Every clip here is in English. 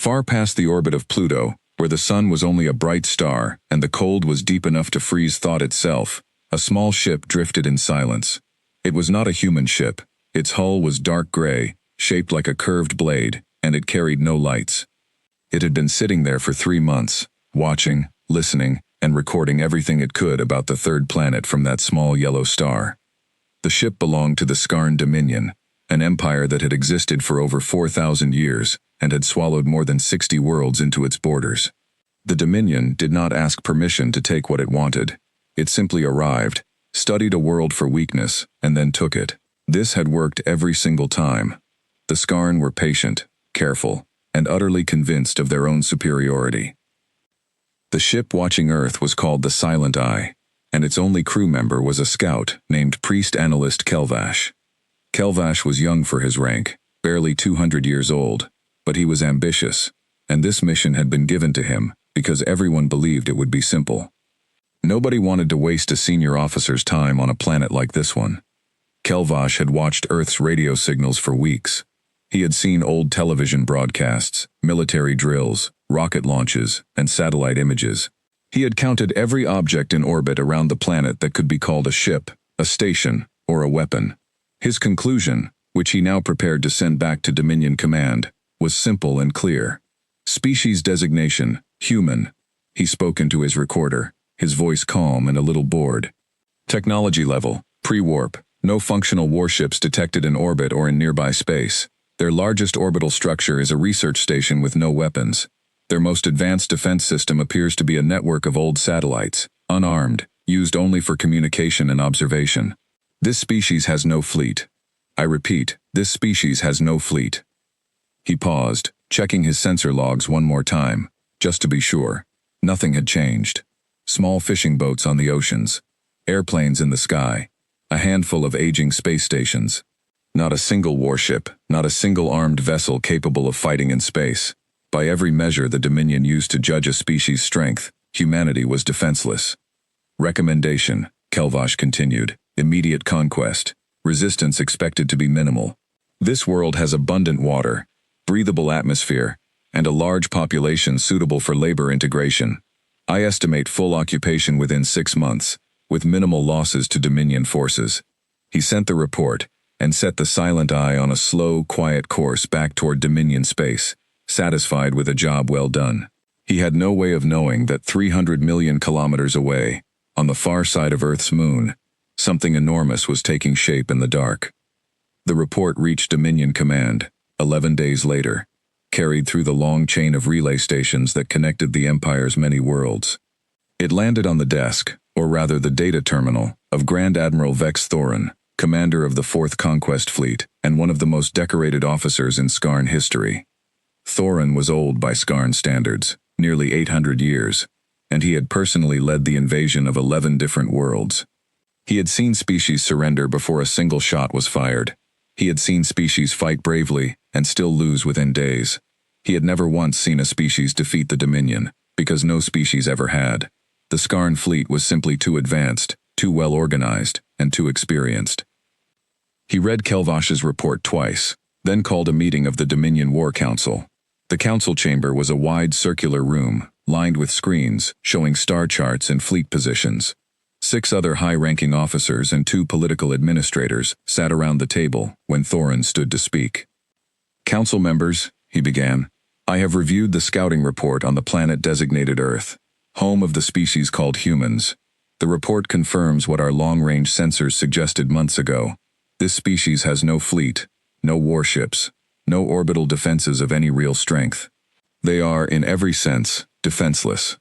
Far past the orbit of Pluto, where the sun was only a bright star and the cold was deep enough to freeze thought itself, a small ship drifted in silence. It was not a human ship. Its hull was dark gray, shaped like a curved blade, and it carried no lights. It had been sitting there for 3 months, watching, listening, and recording everything it could about the third planet from that small yellow star. The ship belonged to the Skarn Dominion, an empire that had existed for over 4,000 years and had swallowed more than 60 worlds into its borders. The Dominion did not ask permission to take what it wanted. It simply arrived, studied a world for weakness, and then took it. This had worked every single time. The Skarn were patient, careful, and utterly convinced of their own superiority. The ship watching Earth was called the Silent Eye, and its only crew member was a scout named Priest Analyst Kelvash. Kelvash was young for his rank, barely 200 years old, but he was ambitious, and this mission had been given to him because everyone believed it would be simple. Nobody wanted to waste a senior officer's time on a planet like this one. Kelvash had watched Earth's radio signals for weeks. He had seen old television broadcasts, military drills, rocket launches, and satellite images. He had counted every object in orbit around the planet that could be called a ship, a station, or a weapon. His conclusion, which he now prepared to send back to Dominion Command, was simple and clear. Species designation, human. He spoke into his recorder, his voice calm and a little bored. Technology level, pre-warp, no functional warships detected in orbit or in nearby space. Their largest orbital structure is a research station with no weapons. Their most advanced defense system appears to be a network of old satellites, unarmed, used only for communication and observation. This species has no fleet. I repeat, this species has no fleet. He paused, checking his sensor logs one more time, just to be sure. Nothing had changed. Small fishing boats on the oceans, airplanes in the sky, a handful of aging space stations. Not a single warship, not a single armed vessel capable of fighting in space. By every measure the Dominion used to judge a species' strength, humanity was defenseless. Recommendation, Kelvash continued, immediate conquest. Resistance expected to be minimal. This world has abundant water, breathable atmosphere, and a large population suitable for labor integration. I estimate full occupation within 6 months, with minimal losses to Dominion forces. He sent the report, and set the Silent Eye on a slow, quiet course back toward Dominion space, satisfied with a job well done. He had no way of knowing that 300 million kilometers away, on the far side of Earth's moon, something enormous was taking shape in the dark. The report reached Dominion Command, 11 days later, carried through the long chain of relay stations that connected the Empire's many worlds. It landed on the desk, or rather the data terminal, of Grand Admiral Vex Thorin, commander of the 4th Conquest Fleet and one of the most decorated officers in Skarn history. Thorin was old by Skarn standards, nearly 800 years, and he had personally led the invasion of 11 different worlds. He had seen species surrender before a single shot was fired. He had seen species fight bravely and still lose within days. He had never once seen a species defeat the Dominion, because no species ever had. The Skarn fleet was simply too advanced, too well organized, and too experienced. He read Kelvash's report twice, then called a meeting of the Dominion War Council. The council chamber was a wide circular room, lined with screens showing star charts and fleet positions. 6 other high-ranking officers and 2 political administrators sat around the table when Thorin stood to speak. "Council members," he began, "I have reviewed the scouting report on the planet designated Earth, home of the species called humans. The report confirms what our long-range sensors suggested months ago. This species has no fleet, no warships, no orbital defenses of any real strength. They are, in every sense, defenseless."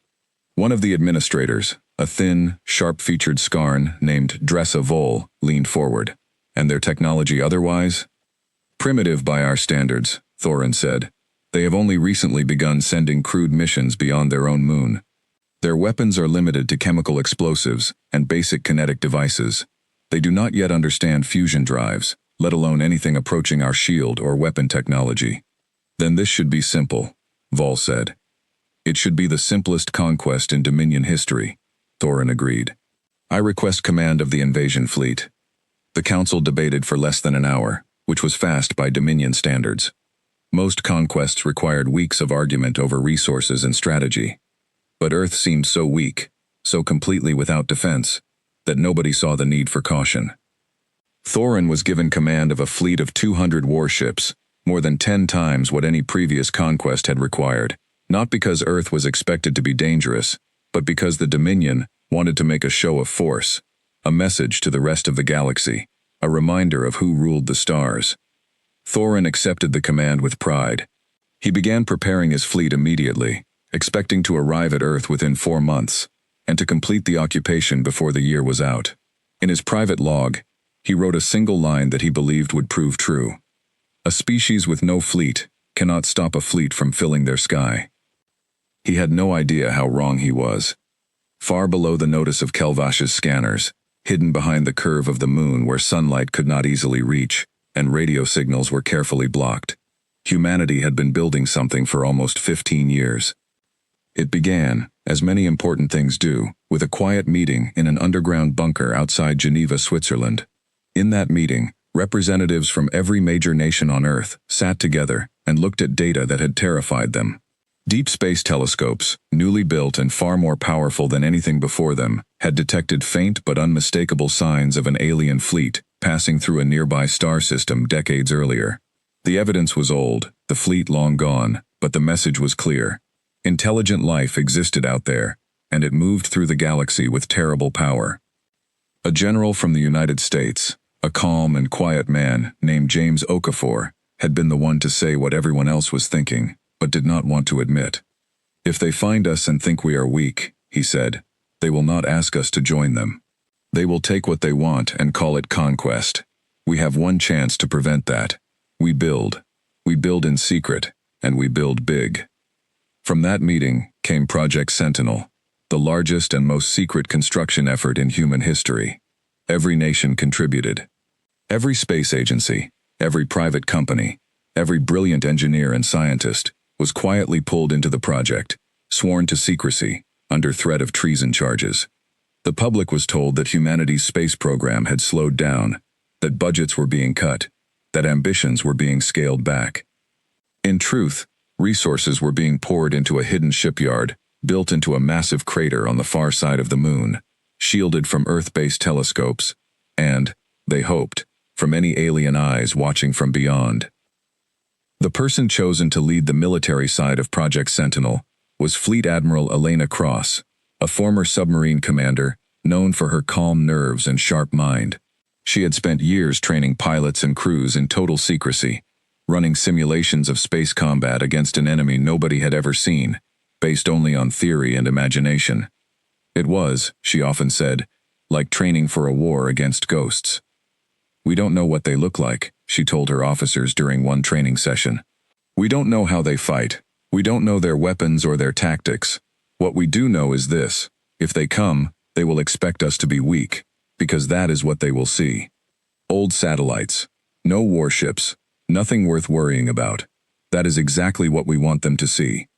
One of the administrators, a thin, sharp-featured Skarn named Dressa Vol, leaned forward. "And their technology otherwise?" "Primitive by our standards," Thorin said. "They have only recently begun sending crewed missions beyond their own moon. Their weapons are limited to chemical explosives and basic kinetic devices. They do not yet understand fusion drives, let alone anything approaching our shield or weapon technology." "Then this should be simple," Vol said. "It should be the simplest conquest in Dominion history," Thorin agreed. "I request command of the invasion fleet." The council debated for less than an hour, which was fast by Dominion standards. Most conquests required weeks of argument over resources and strategy. But Earth seemed so weak, so completely without defense, that nobody saw the need for caution. Thorin was given command of a fleet of 200 warships, more than 10 times what any previous conquest had required, not because Earth was expected to be dangerous, but because the Dominion wanted to make a show of force, a message to the rest of the galaxy, a reminder of who ruled the stars. Thorin accepted the command with pride. He began preparing his fleet immediately, expecting to arrive at Earth within 4 months, and to complete the occupation before the year was out. In his private log, he wrote a single line that he believed would prove true. A species with no fleet cannot stop a fleet from filling their sky. He had no idea how wrong he was. Far below the notice of Kelvash's scanners, hidden behind the curve of the moon where sunlight could not easily reach, and radio signals were carefully blocked, humanity had been building something for almost 15 years. It began, as many important things do, with a quiet meeting in an underground bunker outside Geneva, Switzerland. In that meeting, representatives from every major nation on Earth sat together and looked at data that had terrified them. Deep space telescopes, newly built and far more powerful than anything before them, had detected faint but unmistakable signs of an alien fleet passing through a nearby star system decades earlier. The evidence was old, the fleet long gone, but the message was clear. Intelligent life existed out there, and it moved through the galaxy with terrible power. A general from the United States, a calm and quiet man named James Okafor, had been the one to say what everyone else was thinking, but did not want to admit. If they find us and think we are weak, he said, they will not ask us to join them. They will take what they want and call it conquest. We have one chance to prevent that. We build. We build in secret, and we build big. From that meeting came Project Sentinel, the largest and most secret construction effort in human history. Every nation contributed. Every space agency, every private company, every brilliant engineer and scientist was quietly pulled into the project, sworn to secrecy, under threat of treason charges. The public was told that humanity's space program had slowed down, that budgets were being cut, that ambitions were being scaled back. In truth, resources were being poured into a hidden shipyard, built into a massive crater on the far side of the moon, shielded from Earth-based telescopes, and, they hoped, from any alien eyes watching from beyond. The person chosen to lead the military side of Project Sentinel was Fleet Admiral Elena Cross, a former submarine commander known for her calm nerves and sharp mind. She had spent years training pilots and crews in total secrecy, running simulations of space combat against an enemy nobody had ever seen, based only on theory and imagination. It was, she often said, like training for a war against ghosts. "We don't know what they look like," she told her officers during one training session. "We don't know how they fight. We don't know their weapons or their tactics. What we do know is this: if they come, they will expect us to be weak, because that is what they will see. Old satellites, no warships, nothing worth worrying about. That is exactly what we want them to see."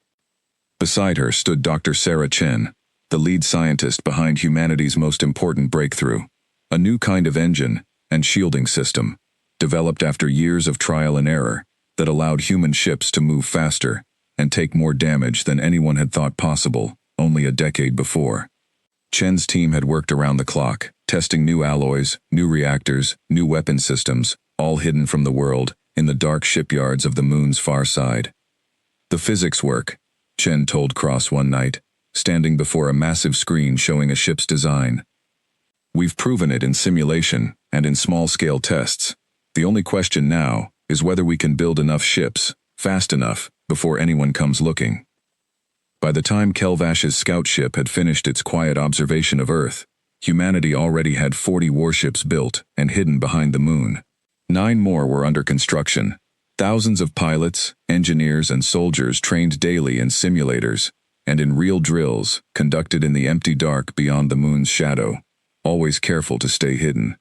Beside her stood Dr. Sarah Chen, the lead scientist behind humanity's most important breakthrough, a new kind of engine and shielding system, developed after years of trial and error, that allowed human ships to move faster and take more damage than anyone had thought possible only a decade before. Chen's team had worked around the clock, testing new alloys, new reactors, new weapon systems, all hidden from the world in the dark shipyards of the moon's far side. "The physics work," Chen told Cross one night, standing before a massive screen showing a ship's design. "We've proven it in simulation and in small-scale tests. The only question now is whether we can build enough ships, fast enough, before anyone comes looking." By the time Kelvash's scout ship had finished its quiet observation of Earth, humanity already had 40 warships built and hidden behind the moon. 9 more were under construction. Thousands of pilots, engineers, and soldiers trained daily in simulators and in real drills conducted in the empty dark beyond the moon's shadow, always careful to stay hidden.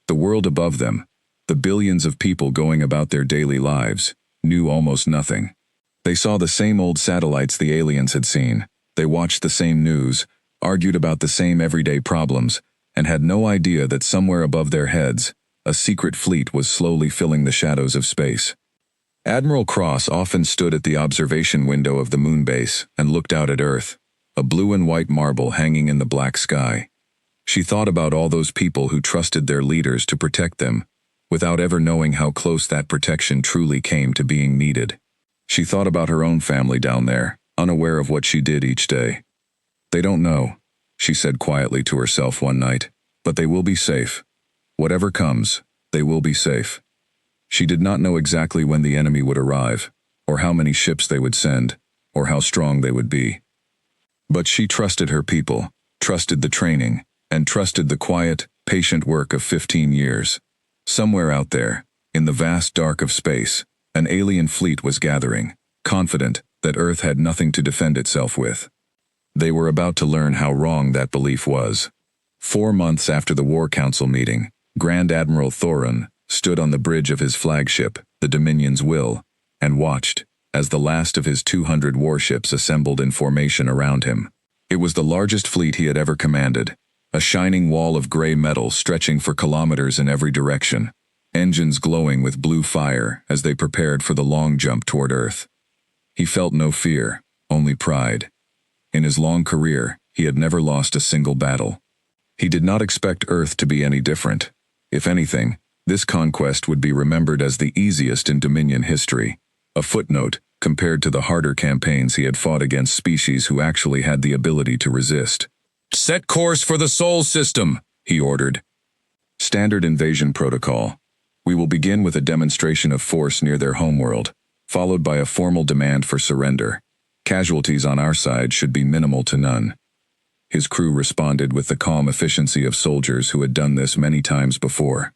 The world above them, the billions of people going about their daily lives, knew almost nothing. They saw the same old satellites the aliens had seen. They watched the same news, argued about the same everyday problems, and had no idea that somewhere above their heads, a secret fleet was slowly filling the shadows of space. Admiral Cross often stood at the observation window of the moon base and looked out at Earth, a blue and white marble hanging in the black sky. She thought about all those people who trusted their leaders to protect them, without ever knowing how close that protection truly came to being needed. She thought about her own family down there, unaware of what she did each day. "They don't know," she said quietly to herself one night, "but they will be safe. Whatever comes, they will be safe." She did not know exactly when the enemy would arrive, or how many ships they would send, or how strong they would be. But she trusted her people, trusted the training, and trusted the quiet, patient work of 15 years. Somewhere out there, in the vast dark of space, an alien fleet was gathering, confident that Earth had nothing to defend itself with. They were about to learn how wrong that belief was. 4 months after the War Council meeting, Grand Admiral Thorin stood on the bridge of his flagship, the Dominion's Will, and watched as the last of his 200 warships assembled in formation around him. It was the largest fleet he had ever commanded, a shining wall of gray metal stretching for kilometers in every direction, engines glowing with blue fire as they prepared for the long jump toward Earth. He felt no fear, only pride. In his long career, he had never lost a single battle. He did not expect Earth to be any different. If anything, this conquest would be remembered as the easiest in Dominion history, a footnote compared to the harder campaigns he had fought against species who actually had the ability to resist. "Set course for the Sol System," he ordered. Standard invasion protocol. We will begin with a demonstration of force near their homeworld, followed by a formal demand for surrender. Casualties on our side should be minimal to none. His crew responded with the calm efficiency of soldiers who had done this many times before.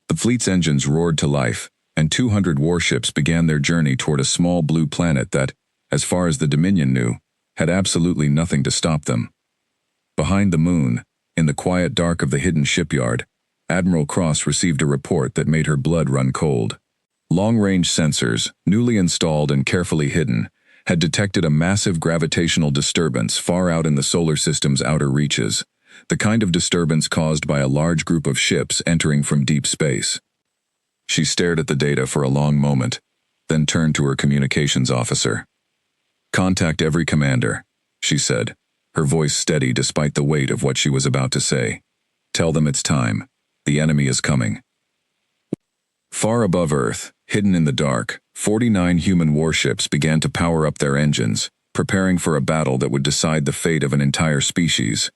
The fleet's engines roared to life, and 200 warships began their journey toward a small blue planet that, as far as the Dominion knew, had absolutely nothing to stop them. Behind the moon, in the quiet dark of the hidden shipyard, Admiral Cross received a report that made her blood run cold. Long-range sensors, newly installed and carefully hidden, had detected a massive gravitational disturbance far out in the solar system's outer reaches, the kind of disturbance caused by a large group of ships entering from deep space. She stared at the data for a long moment, then turned to her communications officer. "Contact every commander," she said, her voice steady despite the weight of what she was about to say. "Tell them it's time. The enemy is coming." Far above Earth, hidden in the dark, 49 human warships began to power up their engines, preparing for a battle that would decide the fate of an entire species.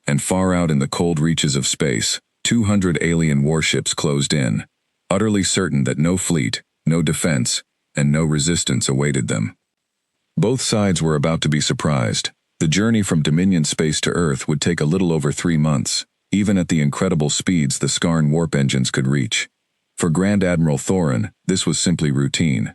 And far out in the cold reaches of space, 200 alien warships closed in, utterly certain that no fleet, no defense, and no resistance awaited them. Both sides were about to be surprised. The journey from Dominion space to Earth would take a little over 3 months, even at the incredible speeds the Skarn warp engines could reach. For Grand Admiral Thorin, this was simply routine.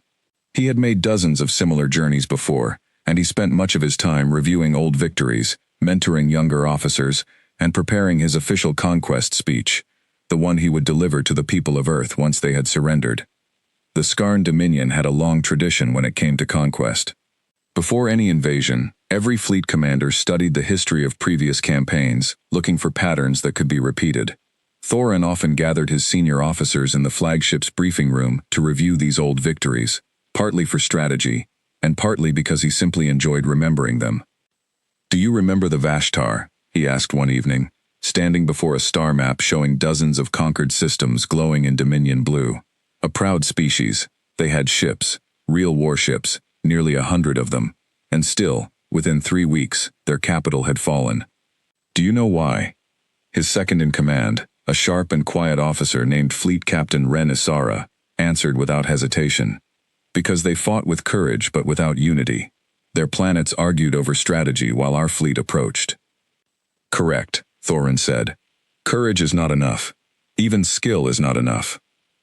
He had made dozens of similar journeys before, and he spent much of his time reviewing old victories, mentoring younger officers, and preparing his official conquest speech, the one he would deliver to the people of Earth once they had surrendered. The Skarn Dominion had a long tradition when it came to conquest. Before any invasion, every fleet commander studied the history of previous campaigns, looking for patterns that could be repeated. Thorin often gathered his senior officers in the flagship's briefing room to review these old victories, partly for strategy, and partly because he simply enjoyed remembering them. "Do you remember the Vashtar?" he asked one evening, standing before a star map showing dozens of conquered systems glowing in Dominion blue. A proud species, they had ships, real warships, nearly 100 of them, and still, within 3 weeks, their capital had fallen. "Do you know why?" His second-in-command, a sharp and quiet officer named Fleet Captain Ren Isara, answered without hesitation. "Because they fought with courage but without unity. Their planets argued over strategy while our fleet approached." "Correct," Thorin said. "Courage is not enough. Even skill is not enough.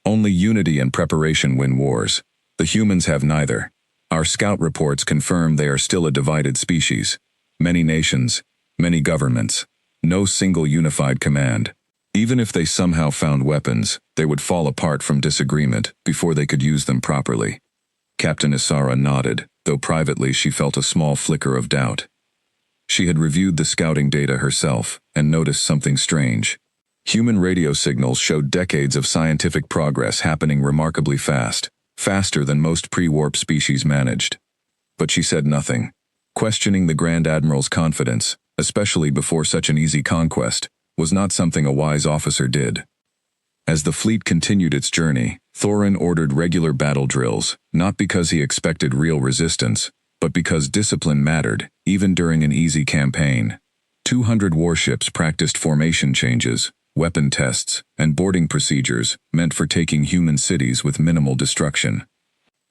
Only unity and preparation win wars. The humans have neither. Our scout reports confirm they are still a divided species. Many nations, many governments, no single unified command. Even if they somehow found weapons, they would fall apart from disagreement before they could use them properly." Captain Isara nodded, though privately she felt a small flicker of doubt. She had reviewed the scouting data herself and noticed something strange. Human radio signals showed decades of scientific progress happening remarkably fast. faster than most pre-warp species managed. But she said nothing. Questioning the Grand Admiral's confidence, especially before such an easy conquest, was not something a wise officer did. As the fleet continued its journey, Thorin ordered regular battle drills, not because he expected real resistance, but because discipline mattered, even during an easy campaign. 200 warships practiced formation changes, weapon tests, and boarding procedures meant for taking human cities with minimal destruction.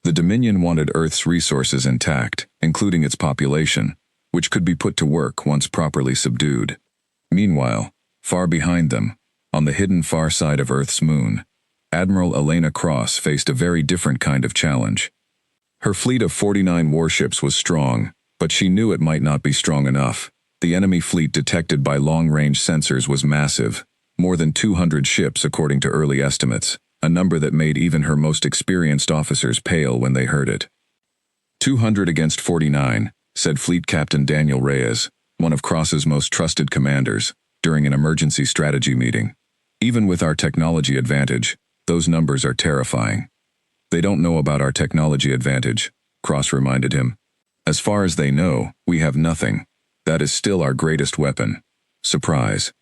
The Dominion wanted Earth's resources intact, including its population, which could be put to work once properly subdued. Meanwhile, far behind them, on the hidden far side of Earth's moon, Admiral Elena Cross faced a very different kind of challenge. Her fleet of 49 warships was strong, but she knew it might not be strong enough. The enemy fleet detected by long-range sensors was massive, more than 200 ships according to early estimates, a number that made even her most experienced officers pale when they heard it. 200 against 49, said Fleet Captain Daniel Reyes, one of Cross's most trusted commanders, during an emergency strategy meeting. Even with our technology advantage, those numbers are terrifying. They don't know about our technology advantage, Cross reminded him. As far as they know, we have nothing. That is still our greatest weapon. Surprise.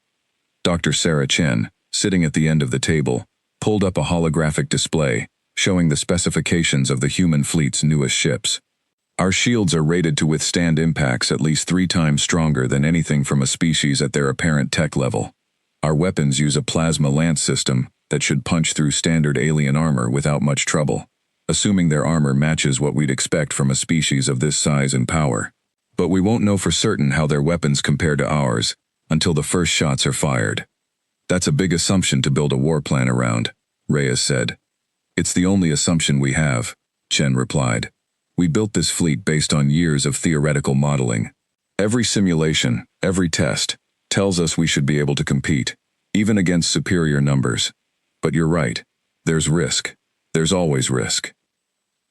Dr. Sarah Chen, sitting at the end of the table, pulled up a holographic display, showing the specifications of the human fleet's newest ships. Our shields are rated to withstand impacts at least 3 times stronger than anything from a species at their apparent tech level. Our weapons use a plasma lance system that should punch through standard alien armor without much trouble, assuming their armor matches what we'd expect from a species of this size and power. But we won't know for certain how their weapons compare to ours until the first shots are fired. That's a big assumption to build a war plan around, Reyes said. It's the only assumption we have, Chen replied. We built this fleet based on years of theoretical modeling. Every simulation, every test, tells us we should be able to compete, even against superior numbers. But you're right. There's risk. There's always risk.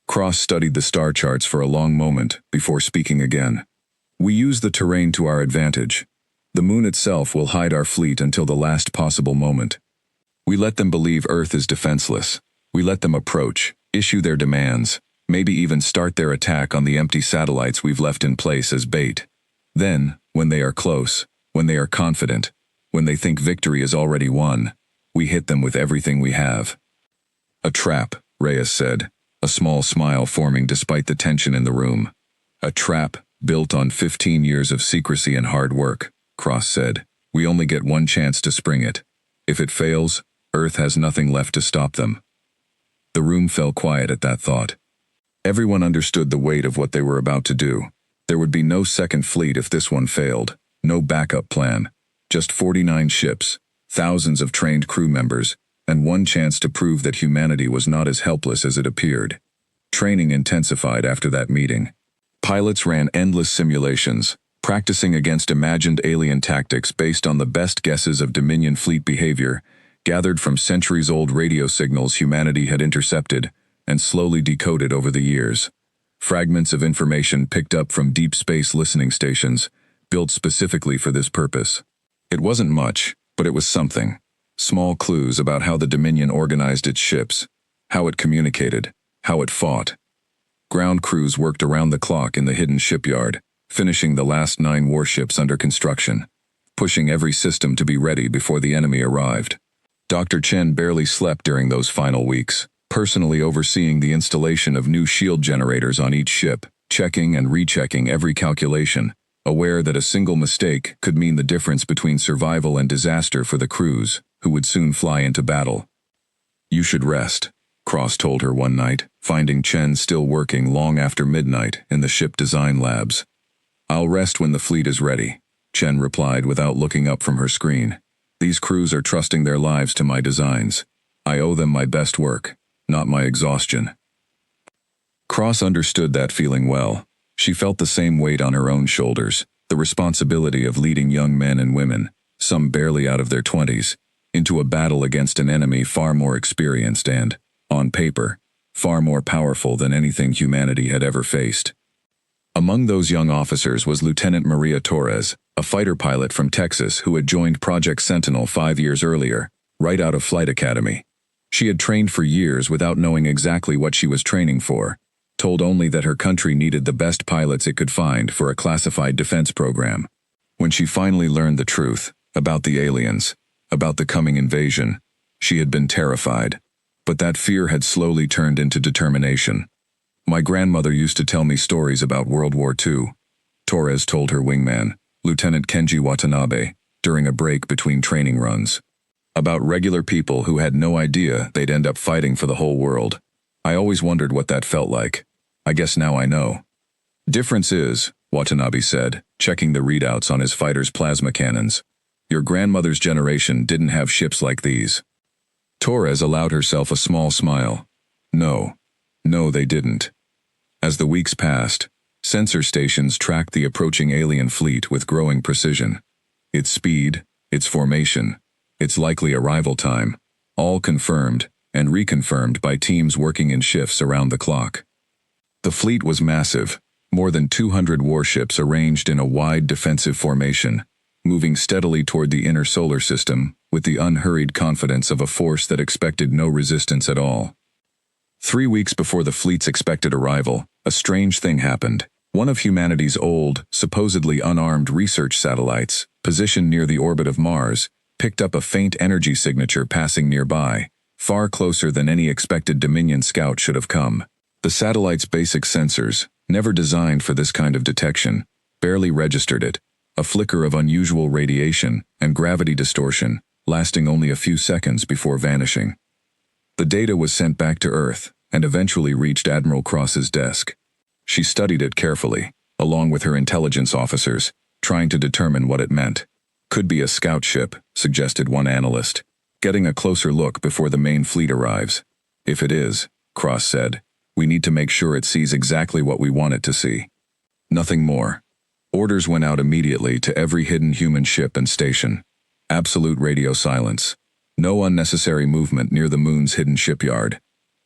Cross studied the star charts for a long moment before speaking again. We use the terrain to our advantage. The moon itself will hide our fleet until the last possible moment. We let them believe Earth is defenseless. We let them approach, issue their demands, maybe even start their attack on the empty satellites we've left in place as bait. Then, when they are close, when they are confident, when they think victory is already won, we hit them with everything we have. A trap, Reyes said, a small smile forming despite the tension in the room. A trap built on 15 years of secrecy and hard work, Cross said. We only get one chance to spring it. If it fails, Earth has nothing left to stop them. The room fell quiet at that thought. Everyone understood the weight of what they were about to do. There would be no second fleet if this one failed, no backup plan, just 49 ships, thousands of trained crew members, and one chance to prove that humanity was not as helpless as it appeared. Training intensified after that meeting. Pilots ran endless simulations, practicing against imagined alien tactics based on the best guesses of Dominion fleet behavior, gathered from centuries-old radio signals humanity had intercepted and slowly decoded over the years. Fragments of information picked up from deep space listening stations, built specifically for this purpose. It wasn't much, but it was something. Small clues about how the Dominion organized its ships, how it communicated, how it fought. Ground crews worked around the clock in the hidden shipyard, finishing the last 9 warships under construction, pushing every system to be ready before the enemy arrived. Dr. Chen barely slept during those final weeks, personally overseeing the installation of new shield generators on each ship, checking and rechecking every calculation, aware that a single mistake could mean the difference between survival and disaster for the crews, who would soon fly into battle. You should rest, Cross told her one night, finding Chen still working long after midnight in the ship design labs. I'll rest when the fleet is ready, Chen replied without looking up from her screen. These crews are trusting their lives to my designs. I owe them my best work, not my exhaustion. Cross understood that feeling well. She felt the same weight on her own shoulders, the responsibility of leading young men and women, some barely out of their 20s, into a battle against an enemy far more experienced and, on paper, far more powerful than anything humanity had ever faced. Among those young officers was Lieutenant Maria Torres, a fighter pilot from Texas who had joined Project Sentinel 5 years earlier, right out of Flight Academy. She had trained for years without knowing exactly what she was training for, told only that her country needed the best pilots it could find for a classified defense program. When she finally learned the truth, about the aliens, about the coming invasion, she had been terrified. But that fear had slowly turned into determination. My grandmother used to tell me stories about World War II. Torres told her wingman, Lieutenant Kenji Watanabe, during a break between training runs. About regular people who had no idea they'd end up fighting for the whole world. I always wondered what that felt like. I guess now I know. Difference is, Watanabe said, checking the readouts on his fighter's plasma cannons. Your grandmother's generation didn't have ships like these. Torres allowed herself a small smile. No, they didn't. As the weeks passed, sensor stations tracked the approaching alien fleet with growing precision. Its speed, its formation, its likely arrival time, all confirmed and reconfirmed by teams working in shifts around the clock. The fleet was massive, more than 200 warships arranged in a wide defensive formation, moving steadily toward the inner solar system with the unhurried confidence of a force that expected no resistance at all. 3 weeks before the fleet's expected arrival, a strange thing happened. One of humanity's old, supposedly unarmed research satellites, positioned near the orbit of Mars, picked up a faint energy signature passing nearby, far closer than any expected Dominion scout should have come. The satellite's basic sensors, never designed for this kind of detection, barely registered it, a flicker of unusual radiation and gravity distortion, lasting only a few seconds before vanishing. The data was sent back to Earth and eventually reached Admiral Cross's desk. She studied it carefully, along with her intelligence officers, trying to determine what it meant. Could be a scout ship, suggested one analyst, getting a closer look before the main fleet arrives. If it is, Cross said, we need to make sure it sees exactly what we want it to see. Nothing more. Orders went out immediately to every hidden human ship and station. Absolute radio silence. No unnecessary movement near the moon's hidden shipyard.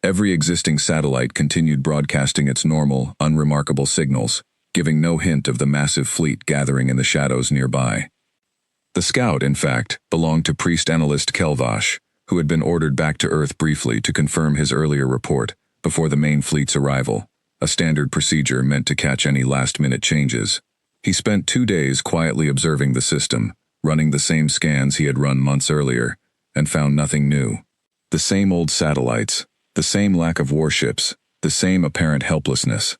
Every existing satellite continued broadcasting its normal, unremarkable signals, giving no hint of the massive fleet gathering in the shadows nearby. The scout, in fact, belonged to priest analyst Kelvash, who had been ordered back to Earth briefly to confirm his earlier report before the main fleet's arrival, a standard procedure meant to catch any last-minute changes. He spent 2 days quietly observing the system, running the same scans he had run months earlier, and found nothing new. The same old satellites, the same lack of warships, the same apparent helplessness.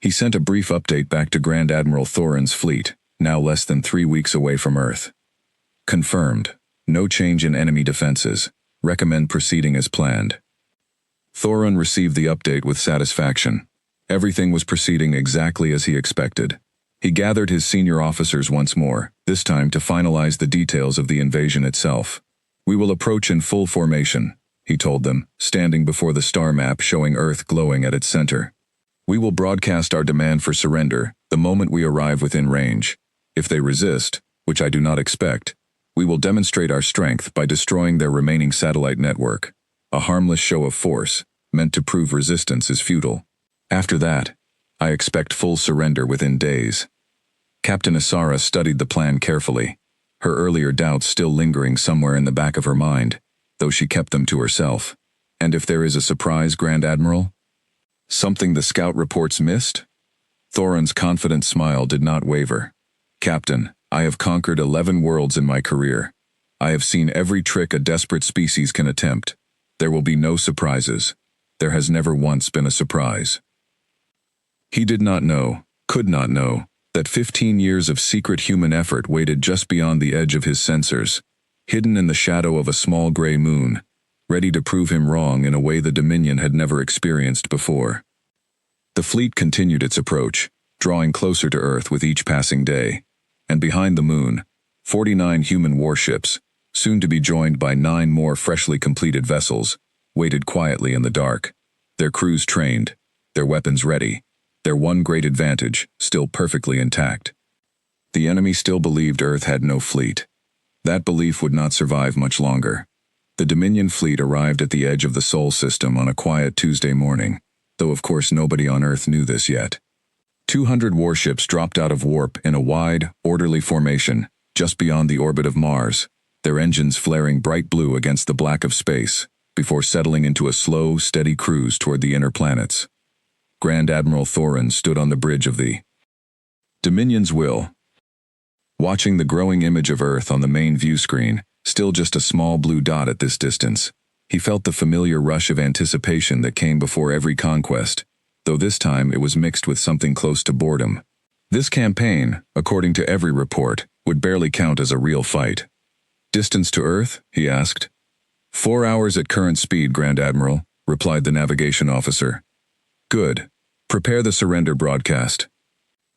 He sent a brief update back to Grand Admiral Thorin's fleet, now less than 3 weeks away from Earth. Confirmed. No change in enemy defenses. Recommend proceeding as planned. Thorin received the update with satisfaction. Everything was proceeding exactly as he expected. He gathered his senior officers once more, this time to finalize the details of the invasion itself. We will approach in full formation, he told them, standing before the star map showing Earth glowing at its center. We will broadcast our demand for surrender the moment we arrive within range. If they resist, which I do not expect, we will demonstrate our strength by destroying their remaining satellite network. A harmless show of force, meant to prove resistance is futile. After that, I expect full surrender within days. Captain Asara studied the plan carefully, her earlier doubts still lingering somewhere in the back of her mind, though she kept them to herself. And if there is a surprise, Grand Admiral? Something the scout reports missed? Thorin's confident smile did not waver. Captain, I have conquered 11 worlds in my career. I have seen every trick a desperate species can attempt. There will be no surprises. There has never once been a surprise. He did not know, could not know, that 15 years of secret human effort waited just beyond the edge of his sensors, hidden in the shadow of a small gray moon, ready to prove him wrong in a way the Dominion had never experienced before. The fleet continued its approach, drawing closer to Earth with each passing day, and behind the moon, 49 human warships, soon to be joined by 9 more freshly completed vessels, waited quietly in the dark, their crews trained, their weapons ready, their one great advantage still perfectly intact. The enemy still believed Earth had no fleet. That belief would not survive much longer. The Dominion fleet arrived at the edge of the Sol system on a quiet Tuesday morning, though of course nobody on Earth knew this yet. 200 warships dropped out of warp in a wide, orderly formation, just beyond the orbit of Mars, their engines flaring bright blue against the black of space, before settling into a slow, steady cruise toward the inner planets. Grand Admiral Thorin stood on the bridge of the Dominion's Will, watching the growing image of Earth on the main view screen, still just a small blue dot at this distance. He felt the familiar rush of anticipation that came before every conquest, though this time it was mixed with something close to boredom. This campaign, according to every report, would barely count as a real fight. "Distance to Earth?" he asked. 4 hours at current speed, Grand Admiral, replied the navigation officer. "Good. Prepare the surrender broadcast.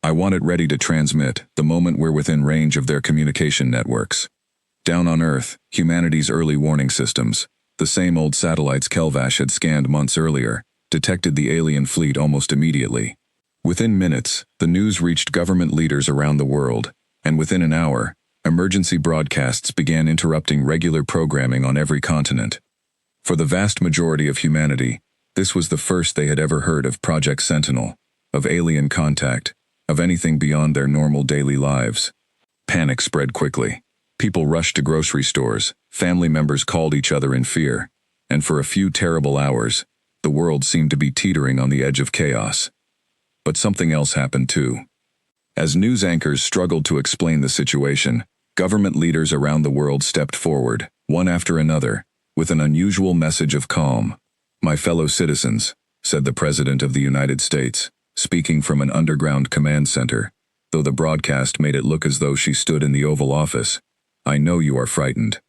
I want it ready to transmit the moment we're within range of their communication networks." Down on Earth, humanity's early warning systems, the same old satellites Kelvash had scanned months earlier, detected the alien fleet almost immediately. Within minutes, the news reached government leaders around the world, and within an hour, emergency broadcasts began interrupting regular programming on every continent. For the vast majority of humanity, this was the first they had ever heard of Project Sentinel, of alien contact, of anything beyond their normal daily lives. Panic spread quickly. People rushed to grocery stores, family members called each other in fear, and for a few terrible hours, the world seemed to be teetering on the edge of chaos. But something else happened too. As news anchors struggled to explain the situation, government leaders around the world stepped forward, one after another, with an unusual message of calm. "My fellow citizens," said the President of the United States, speaking from an underground command center, though the broadcast made it look as though she stood in the Oval Office. "I know you are frightened.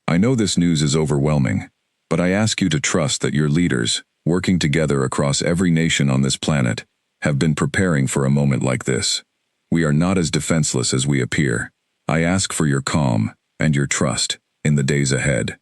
I know this news is overwhelming, but I ask you to trust that your leaders, working together across every nation on this planet, have been preparing for a moment like this. We are not as defenseless as we appear. I ask for your calm and your trust in the days ahead."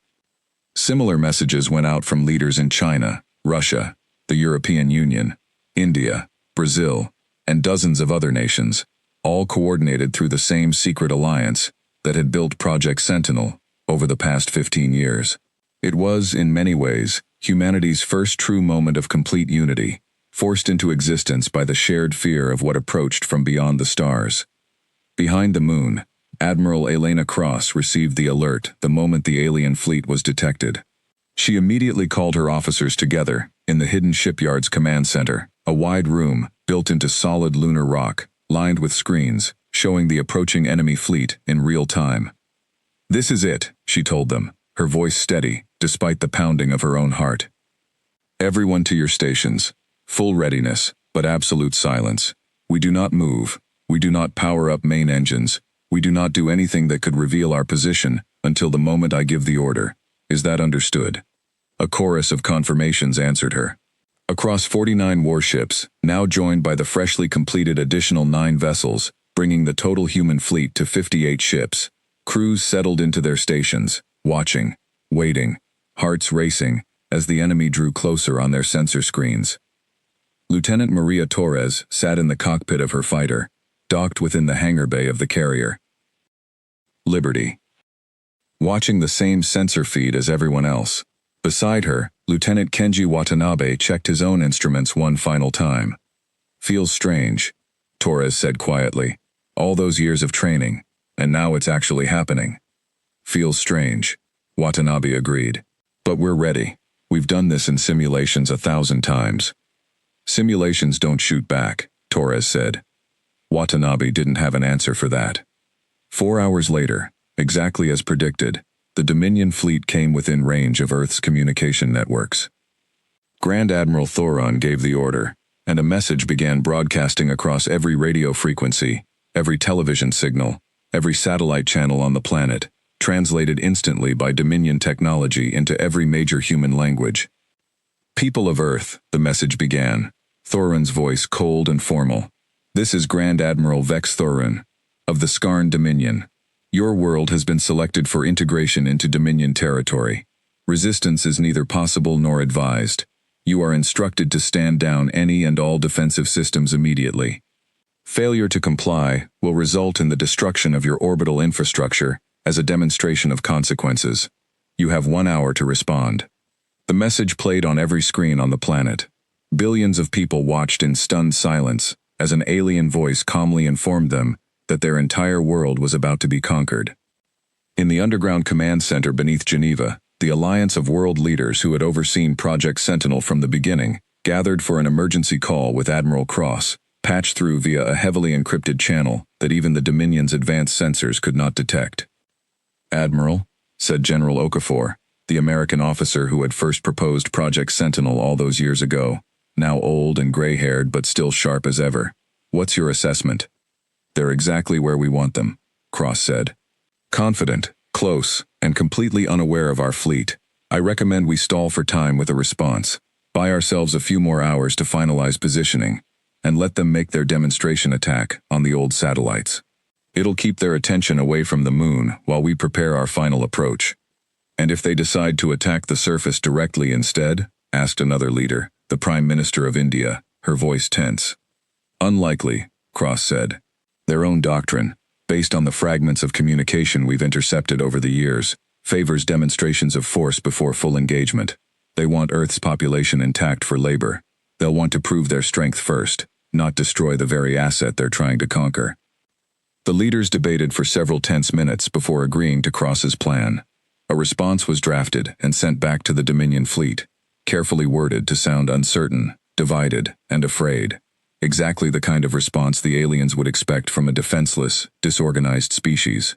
Similar messages went out from leaders in China, Russia, the European Union, India, Brazil, and dozens of other nations, all coordinated through the same secret alliance that had built Project Sentinel over the past 15 years. It was, in many ways, humanity's first true moment of complete unity, forced into existence by the shared fear of what approached from beyond the stars. Behind the moon, Admiral Elena Cross received the alert the moment the alien fleet was detected. She immediately called her officers together in the hidden shipyard's command center, a wide room built into solid lunar rock, lined with screens, showing the approaching enemy fleet in real time. "This is it," she told them, her voice steady, despite the pounding of her own heart. "Everyone to your stations. Full readiness, but absolute silence. We do not move. We do not power up main engines. We do not do anything that could reveal our position until the moment I give the order. Is that understood?" A chorus of confirmations answered her. Across 49 warships, now joined by the freshly completed additional 9 vessels, bringing the total human fleet to 58 ships, crews settled into their stations, watching, waiting, hearts racing, as the enemy drew closer on their sensor screens. Lieutenant Maria Torres sat in the cockpit of her fighter, docked within the hangar bay of the carrier. Liberty. Watching the same sensor feed as everyone else. Beside her, Lieutenant Kenji Watanabe checked his own instruments one final time. "Feels strange," Torres said quietly. "All those years of training, and now it's actually happening." "Feels strange," Watanabe agreed. "But we're ready. We've done this in simulations 1,000 times." "Simulations don't shoot back," Torres said. Watanabe didn't have an answer for that. 4 hours later, exactly as predicted, the Dominion fleet came within range of Earth's communication networks. Grand Admiral Thoron gave the order, and a message began broadcasting across every radio frequency, every television signal, every satellite channel on the planet, translated instantly by Dominion technology into every major human language. "People of Earth," the message began, Thoron's voice cold and formal. "This is Grand Admiral Vex Thoron, of the Skarn Dominion. Your world has been selected for integration into Dominion territory. Resistance is neither possible nor advised. You are instructed to stand down any and all defensive systems immediately. Failure to comply will result in the destruction of your orbital infrastructure as a demonstration of consequences. You have 1 hour to respond." The message played on every screen on the planet. Billions of people watched in stunned silence as an alien voice calmly informed them that their entire world was about to be conquered. In the underground command center beneath Geneva, The alliance of world leaders who had overseen Project Sentinel from the beginning gathered for an emergency call with Admiral Cross, patched through via a heavily encrypted channel that even the Dominion's advanced sensors could not detect. "Admiral," said General Okafor, the American officer who had first proposed Project Sentinel all those years ago, now old and gray-haired but still sharp as ever. "What's your assessment?" "They're exactly where we want them," Cross said. "Confident, close, and completely unaware of our fleet. I recommend we stall for time with a response. Buy ourselves a few more hours to finalize positioning, and let them make their demonstration attack on the old satellites. It'll keep their attention away from the moon while we prepare our final approach." "And if they decide to attack the surface directly instead?" asked another leader, the Prime Minister of India, her voice tense. "Unlikely," Cross said. "Their own doctrine, based on the fragments of communication we've intercepted over the years, favors demonstrations of force before full engagement. They want Earth's population intact for labor. They'll want to prove their strength first, not destroy the very asset they're trying to conquer." The leaders debated for several tense minutes before agreeing to Cross's plan. A response was drafted and sent back to the Dominion fleet, carefully worded to sound uncertain, divided, and afraid. Exactly the kind of response the aliens would expect from a defenseless, disorganized species.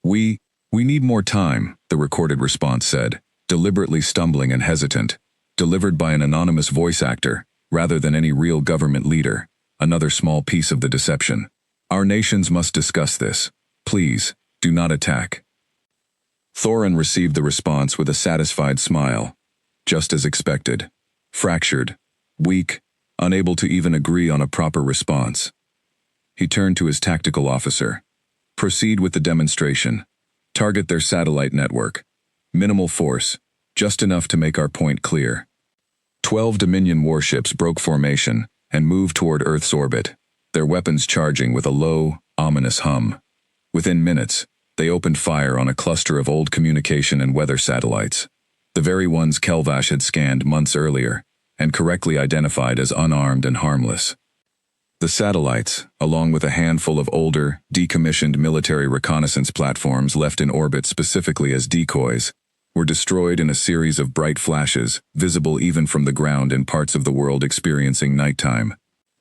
We need more time," the recorded response said, deliberately stumbling and hesitant, delivered by an anonymous voice actor, rather than any real government leader, another small piece of the deception. "Our nations must discuss this. Please, do not attack." Thorin received the response with a satisfied smile. Just as expected. Fractured, weak, unable to even agree on a proper response. He turned to his tactical officer. "Proceed with the demonstration. Target their satellite network. Minimal force, just enough to make our point clear." 12 Dominion warships broke formation and moved toward Earth's orbit, their weapons charging with a low, ominous hum. Within minutes, they opened fire on a cluster of old communication and weather satellites, the very ones Kelvash had scanned months earlier and correctly identified as unarmed and harmless. The satellites, along with a handful of older, decommissioned military reconnaissance platforms left in orbit specifically as decoys, were destroyed in a series of bright flashes, visible even from the ground in parts of the world experiencing nighttime.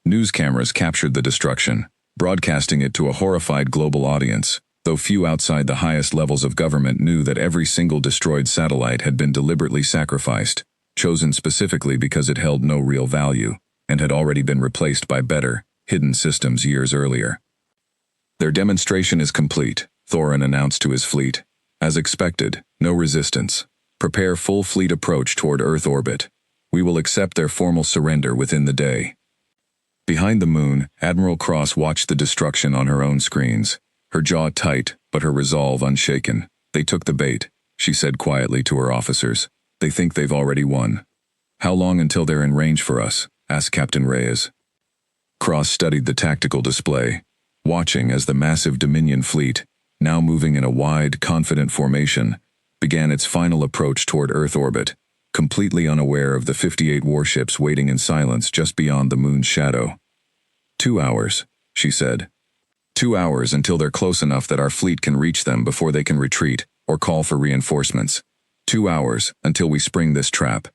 News cameras captured the destruction, broadcasting it to a horrified global audience, though few outside the highest levels of government knew that every single destroyed satellite had been deliberately sacrificed, chosen specifically because it held no real value, and had already been replaced by better, hidden systems years earlier. "Their demonstration is complete," Thorin announced to his fleet. "As expected, no resistance. Prepare full fleet approach toward Earth orbit. We will accept their formal surrender within the day." Behind the moon, Admiral Cross watched the destruction on her own screens, her jaw tight but her resolve unshaken. "They took the bait," she said quietly to her officers. "They think they've already won." "How long until they're in range for us?" asked Captain Reyes. Cross studied the tactical display, watching as the massive Dominion fleet, now moving in a wide, confident formation, began its final approach toward Earth orbit, completely unaware of the 58 warships waiting in silence just beyond the moon's shadow. 2 hours, she said. 2 hours until they're close enough that our fleet can reach them before they can retreat or call for reinforcements. 2 hours until we spring this trap."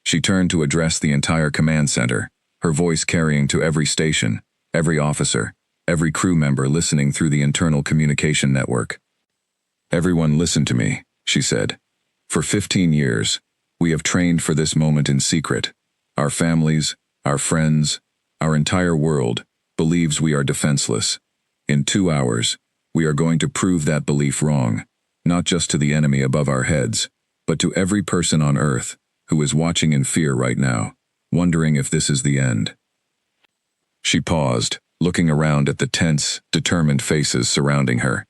She turned to address the entire command center, her voice carrying to every station, every officer, every crew member listening through the internal communication network. "Everyone listen to me," she said. "For 15 years, we have trained for this moment in secret. Our families, our friends, our entire world believes we are defenseless. In 2 hours, we are going to prove that belief wrong, not just to the enemy above our heads, but to every person on Earth who is watching in fear right now, wondering if this is the end." She paused, looking around at the tense, determined faces surrounding her.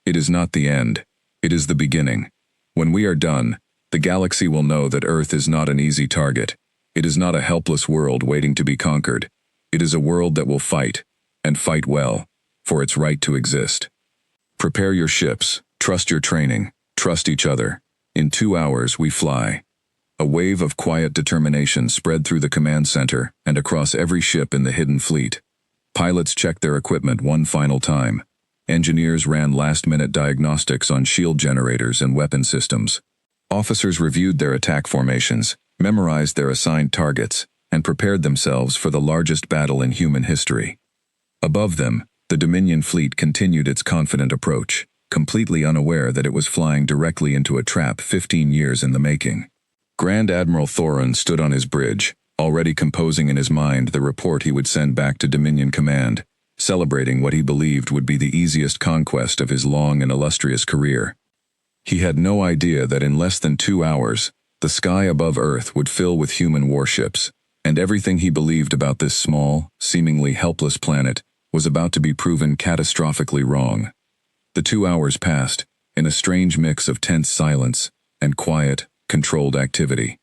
"It is not the end. It is the beginning. When we are done, the galaxy will know that Earth is not an easy target. It is not a helpless world waiting to be conquered. It is a world that will fight, and fight well, for its right to exist. Prepare your ships, trust your training, trust each other. In 2 hours we fly." A wave of quiet determination spread through the command center and across every ship in the hidden fleet. Pilots checked their equipment one final time. Engineers ran last-minute diagnostics on shield generators and weapon systems. Officers reviewed their attack formations, memorized their assigned targets, and prepared themselves for the largest battle in human history. Above them, the Dominion fleet continued its confident approach, completely unaware that it was flying directly into a trap 15 years in the making. Grand Admiral Thorin stood on his bridge, already composing in his mind the report he would send back to Dominion Command, celebrating what he believed would be the easiest conquest of his long and illustrious career. He had no idea that in less than 2 hours, the sky above Earth would fill with human warships, and everything he believed about this small, seemingly helpless planet was about to be proven catastrophically wrong. The 2 hours passed, in a strange mix of tense silence and quiet, controlled activity.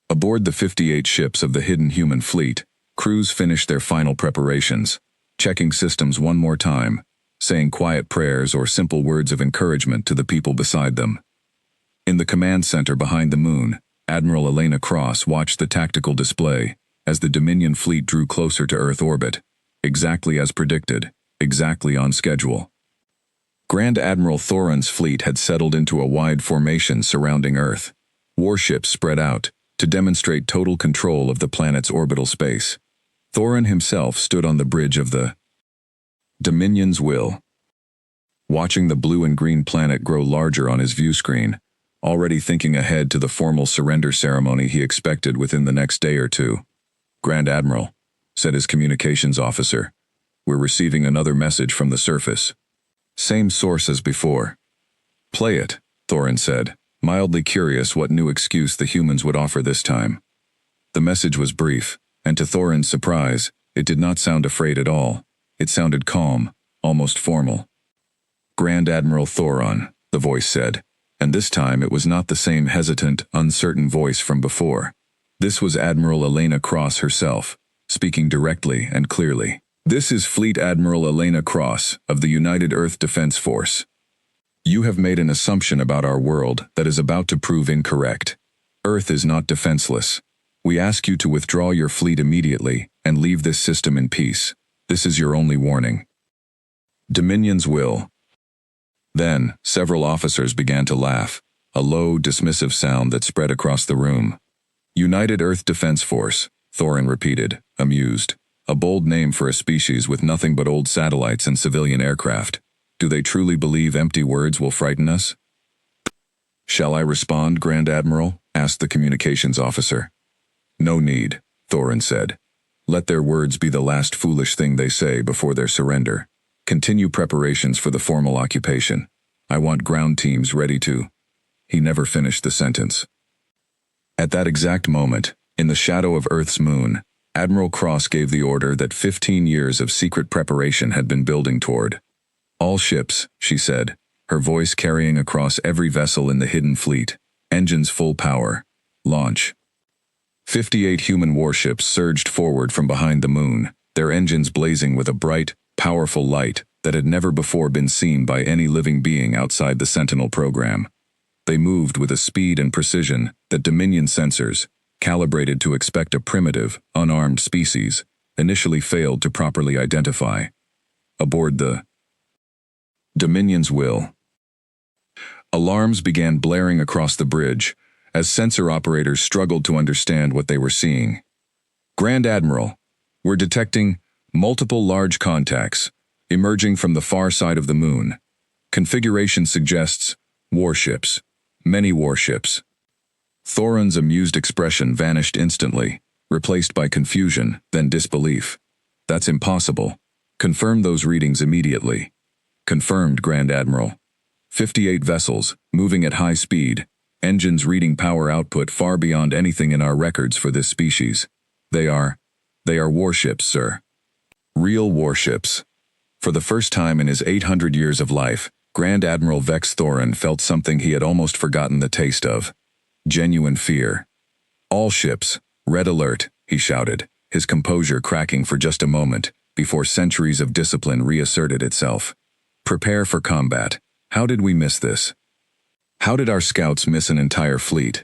Aboard the 58 ships of the hidden human fleet, crews finished their final preparations, checking systems one more time, saying quiet prayers or simple words of encouragement to the people beside them. In the command center behind the moon, Admiral Elena Cross watched the tactical display as the Dominion fleet drew closer to Earth orbit, exactly as predicted, exactly on schedule. Grand Admiral Thorin's fleet had settled into a wide formation surrounding Earth. Warships spread out to demonstrate total control of the planet's orbital space. Thorin himself stood on the bridge of the Dominion's Will, watching the blue and green planet grow larger on his view screen, already thinking ahead to the formal surrender ceremony he expected within the next day or two. "Grand Admiral," said his communications officer, "we're receiving another message from the surface." "Same source as before." "Play it," Thorin said, mildly curious what new excuse the humans would offer this time. The message was brief, and to Thorin's surprise, it did not sound afraid at all. It sounded calm, almost formal. "Grand Admiral Thoron," the voice said, and this time it was not the same hesitant, uncertain voice from before. This was Admiral Elena Cross herself, speaking directly and clearly. "This is Fleet Admiral Elena Cross of the United Earth Defense Force. You have made an assumption about our world that is about to prove incorrect. Earth is not defenseless. We ask you to withdraw your fleet immediately and leave this system in peace. This is your only warning." Dominion's Will. Then, several officers began to laugh, a low, dismissive sound that spread across the room. "United Earth Defense Force," Thorin repeated, amused. "A bold name for a species with nothing but old satellites and civilian aircraft. Do they truly believe empty words will frighten us?" "Shall I respond, Grand Admiral?" asked the communications officer. "No need," Thorin said. "Let their words be the last foolish thing they say before their surrender. Continue preparations for the formal occupation. I want ground teams ready to—" He never finished the sentence. At that exact moment, in the shadow of Earth's moon, Admiral Cross gave the order that 15 years of secret preparation had been building toward. "All ships," she said, her voice carrying across every vessel in the hidden fleet, "engines full power. Launch." 58 human warships surged forward from behind the moon, their engines blazing with a bright, powerful light that had never before been seen by any living being outside the Sentinel program. They moved with a speed and precision that Dominion sensors, calibrated to expect a primitive, unarmed species, initially failed to properly identify. Aboard the Dominion's Will, alarms began blaring across the bridge as sensor operators struggled to understand what they were seeing. "Grand Admiral, we're detecting multiple large contacts emerging from the far side of the moon. Configuration suggests warships, many warships." Thorin's amused expression vanished instantly, replaced by confusion, then disbelief. "That's impossible. Confirm those readings immediately." "Confirmed, Grand Admiral. 58 vessels, moving at high speed, engines reading power output far beyond anything in our records for this species. They are warships, sir. Real warships." For the first time in his 800 years of life, Grand Admiral Vex Thorin felt something he had almost forgotten the taste of. Genuine fear. "All ships, red alert," he shouted, his composure cracking for just a moment, before centuries of discipline reasserted itself. "Prepare for combat. How did we miss this? How did our scouts miss an entire fleet?"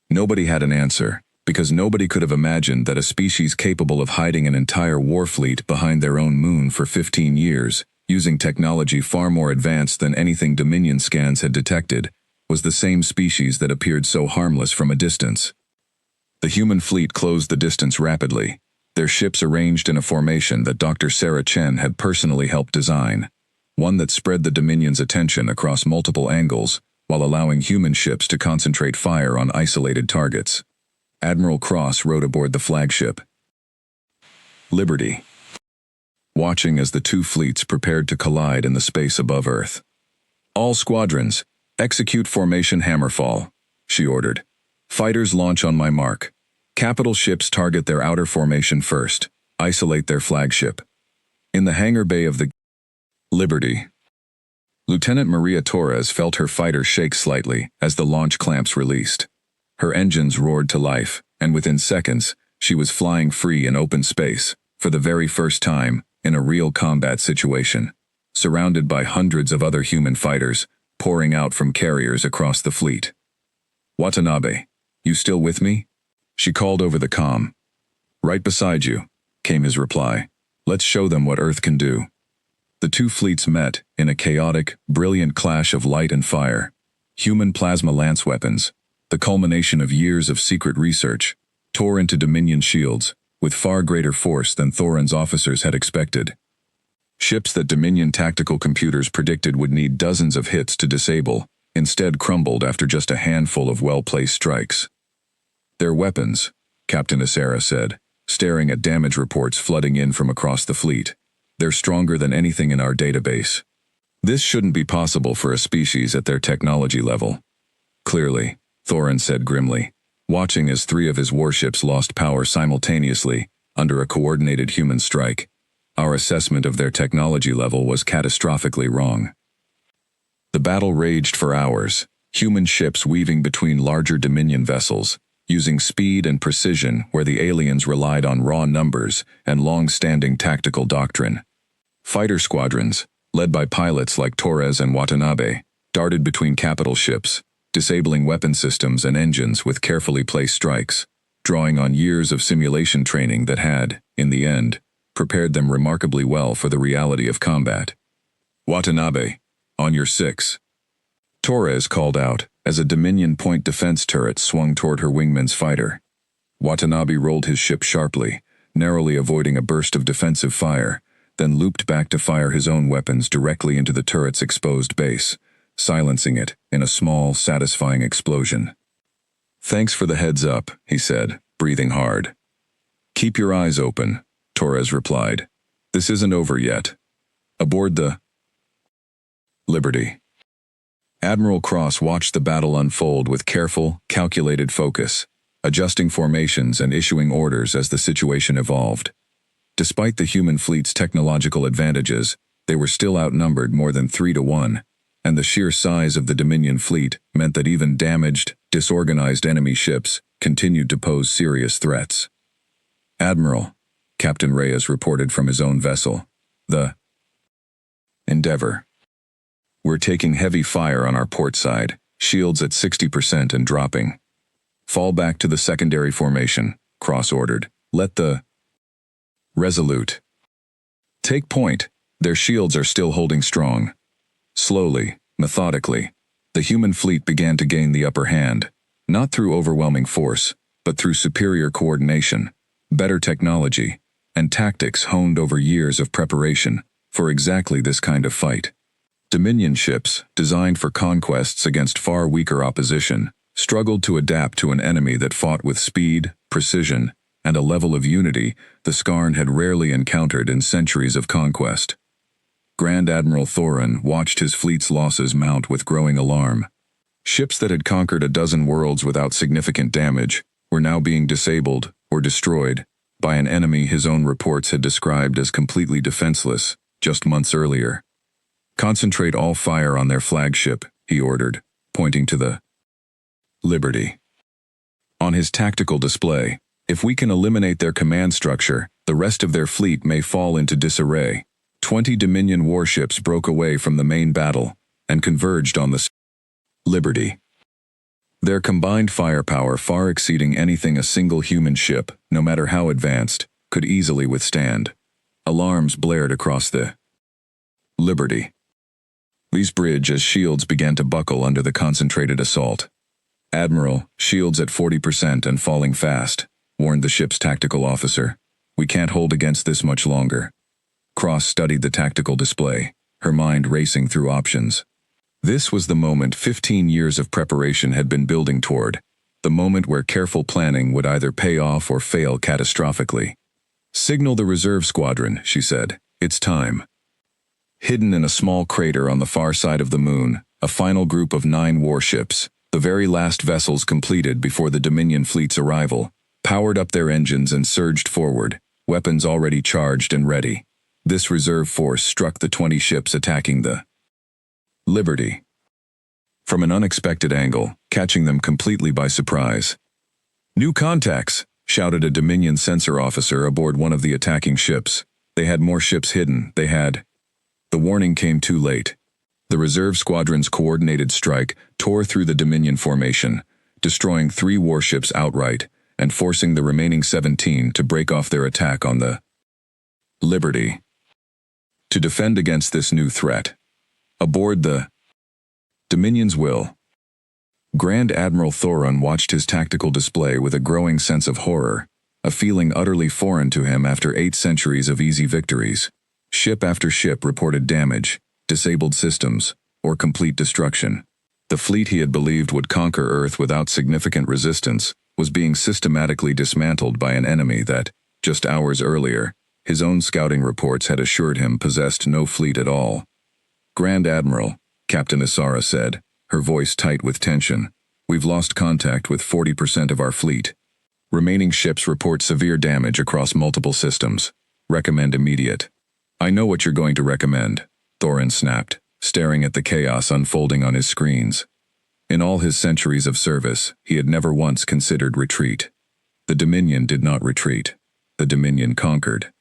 Nobody had an answer, because nobody could have imagined that a species capable of hiding an entire war fleet behind their own moon for 15 years, using technology far more advanced than anything Dominion scans had detected, was the same species that appeared so harmless from a distance. The human fleet closed the distance rapidly, their ships arranged in a formation that Dr. Sarah Chen had personally helped design, one that spread the Dominion's attention across multiple angles while allowing human ships to concentrate fire on isolated targets. Admiral Cross rode aboard the flagship Liberty, watching as the two fleets prepared to collide in the space above Earth. "All squadrons, execute formation Hammerfall," she ordered. "Fighters launch on my mark. Capital ships target their outer formation first. Isolate their flagship." In the hangar bay of the Liberty, Lieutenant Maria Torres felt her fighter shake slightly as the launch clamps released. Her engines roared to life, and within seconds, she was flying free in open space, for the very first time, in a real combat situation, surrounded by hundreds of other human fighters, pouring out from carriers across the fleet. "Watanabe, you still with me?" She called over the comm. "Right beside you," came his reply. "Let's show them what Earth can do." The two fleets met in a chaotic, brilliant clash of light and fire. Human plasma lance weapons, the culmination of years of secret research, tore into Dominion shields with far greater force than Thorin's officers had expected. Ships that Dominion tactical computers predicted would need dozens of hits to disable, instead crumbled after just a handful of well-placed strikes. "Their weapons," Captain Asera said, staring at damage reports flooding in from across the fleet. "They're stronger than anything in our database. This shouldn't be possible for a species at their technology level." "Clearly," Thorin said grimly, watching as 3 of his warships lost power simultaneously under a coordinated human strike. "Our assessment of their technology level was catastrophically wrong." The battle raged for hours, human ships weaving between larger Dominion vessels, using speed and precision where the aliens relied on raw numbers and long-standing tactical doctrine. Fighter squadrons, led by pilots like Torres and Watanabe, darted between capital ships, disabling weapon systems and engines with carefully placed strikes, drawing on years of simulation training that had, in the end, prepared them remarkably well for the reality of combat. "Watanabe, on your 6. Torres called out as a Dominion point defense turret swung toward her wingman's fighter. Watanabe rolled his ship sharply, narrowly avoiding a burst of defensive fire, then looped back to fire his own weapons directly into the turret's exposed base, silencing it in a small, satisfying explosion. "Thanks for the heads up," he said, breathing hard. "Keep your eyes open," Torres replied. "This isn't over yet." Aboard the Liberty, Admiral Cross watched the battle unfold with careful, calculated focus, adjusting formations and issuing orders as the situation evolved. Despite the human fleet's technological advantages, they were still outnumbered more than 3 to 1, and the sheer size of the Dominion fleet meant that even damaged, disorganized enemy ships continued to pose serious threats. "Admiral," Captain Reyes reported from his own vessel, the Endeavor. "We're taking heavy fire on our port side, shields at 60% and dropping." "Fall back to the secondary formation," Cross ordered. "Let the Resolute take point. Their shields are still holding strong." Slowly, methodically, the human fleet began to gain the upper hand, not through overwhelming force, but through superior coordination, better technology, and tactics honed over years of preparation for exactly this kind of fight. Dominion ships, designed for conquests against far weaker opposition, struggled to adapt to an enemy that fought with speed, precision, and a level of unity the Skarn had rarely encountered in centuries of conquest. Grand Admiral Thorin watched his fleet's losses mount with growing alarm. Ships that had conquered a dozen worlds without significant damage were now being disabled or destroyed by an enemy his own reports had described as completely defenseless just months earlier. "Concentrate all fire on their flagship," he ordered, pointing to the Liberty. On his tactical display, "If we can eliminate their command structure, the rest of their fleet may fall into disarray." 20 Dominion warships broke away from the main battle and converged on the Liberty, their combined firepower far exceeding anything a single human ship, no matter how advanced, could easily withstand. Alarms blared across the Liberty. These bridge as shields began to buckle under the concentrated assault. "Admiral, shields at 40% and falling fast," warned the ship's tactical officer. "We can't hold against this much longer." Cross studied the tactical display, her mind racing through options. This was the moment 15 years of preparation had been building toward, the moment where careful planning would either pay off or fail catastrophically. "Signal the reserve squadron," she said. "It's time." Hidden in a small crater on the far side of the moon, a final group of 9 warships, the very last vessels completed before the Dominion fleet's arrival, powered up their engines and surged forward, weapons already charged and ready. This reserve force struck the 20 ships attacking the Liberty from an unexpected angle, catching them completely by surprise. "New contacts!" shouted a Dominion sensor officer aboard one of the attacking ships. They had more ships hidden. The warning came too late. The reserve squadron's coordinated strike tore through the Dominion formation, destroying 3 warships outright and forcing the remaining 17 to break off their attack on the Liberty. To defend against this new threat, aboard the Dominion's will, Grand Admiral Thorin watched his tactical display with a growing sense of horror, a feeling utterly foreign to him after 8 centuries of easy victories. Ship after ship reported damage, disabled systems, or complete destruction. The fleet he had believed would conquer Earth without significant resistance was being systematically dismantled by an enemy that, just hours earlier, his own scouting reports had assured him possessed no fleet at all. "Grand Admiral," Captain Isara said, her voice tight with tension, "we've lost contact with 40% of our fleet. Remaining ships report severe damage across multiple systems. Recommend immediate." "I know what you're going to recommend," Thorin snapped, staring at the chaos unfolding on his screens. In all his centuries of service, he had never once considered retreat. The Dominion did not retreat. The Dominion conquered.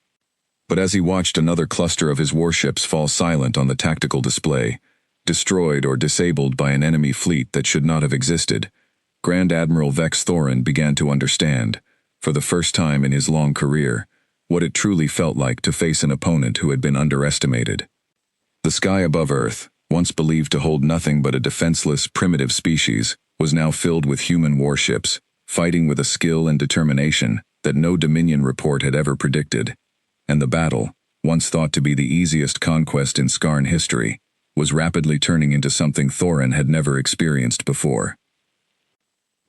But as he watched another cluster of his warships fall silent on the tactical display, destroyed or disabled by an enemy fleet that should not have existed, Grand Admiral Vex Thorin began to understand, for the first time in his long career, what it truly felt like to face an opponent who had been underestimated. The sky above Earth, once believed to hold nothing but a defenseless, primitive species, was now filled with human warships, fighting with a skill and determination that no Dominion report had ever predicted. And the battle, once thought to be the easiest conquest in Skarn history, was rapidly turning into something Thorin had never experienced before.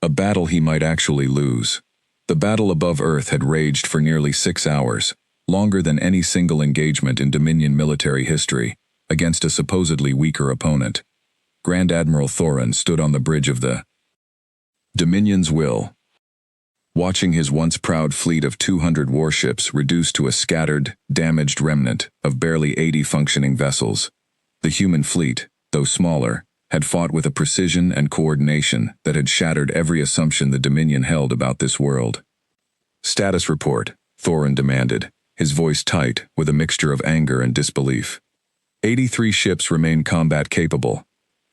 A battle he might actually lose. The battle above Earth had raged for nearly 6 hours, longer than any single engagement in Dominion military history, against a supposedly weaker opponent. Grand Admiral Thorin stood on the bridge of the Dominion's will, watching his once proud fleet of 200 warships reduced to a scattered, damaged remnant of barely 80 functioning vessels. The human fleet, though smaller, had fought with a precision and coordination that had shattered every assumption the Dominion held about this world. "Status report," Thorin demanded, his voice tight with a mixture of anger and disbelief. 83 ships remain combat-capable,"